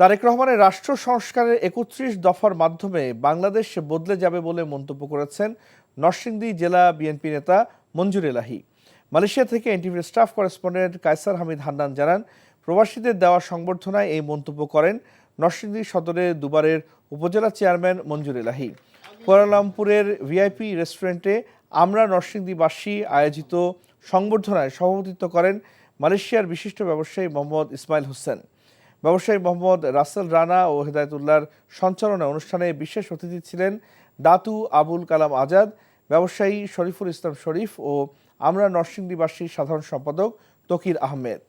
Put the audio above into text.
তারেক রহমানের রাষ্ট্র সংস্কারের ৩১ দফার মাধ্যমে বাংলাদেশ বদলে যাবে বলে মন্তব্য করেছেন নরসিংদী জেলা বিএনপি নেতা মঞ্জুর এলাহী। মালয়েশিয়া থেকে এনটিভির স্টাফ করেসপন্ডেন্ট কায়সার হামিদ হান্নান জানান, প্রবাসীদের দেওয়া সংবর্ধনায় এই মন্তব্য করেন নরসিংদী সদরের দুবারের উপজেলা চেয়ারম্যান মঞ্জুর এলাহী। কুয়ালালামপুরের ভিআইপি রেস্টুরেন্টে আমরা নরসিংদীবাসী আয়োজিত সংবর্ধনায় সভাপতিত্ব করেন মালয়েশিয়ার বিশিষ্ট ব্যবসায়ী মোহাম্মদ ইসমাইল হোসেন। ব্যবসায়ী মোহাম্মদ রাসেল রানা ও হেদায়েতুল্লাহর সঞ্চালনায় অনুষ্ঠানে বিশেষ অতিথি ছিলেন দাতু আবুল কালাম আজাদ, ব্যবসায়ী শরীফুল ইসলাম শরীফ ও আমরা নরসিংদীবাসী সাধারণ সম্পাদক তকির আহমেদ।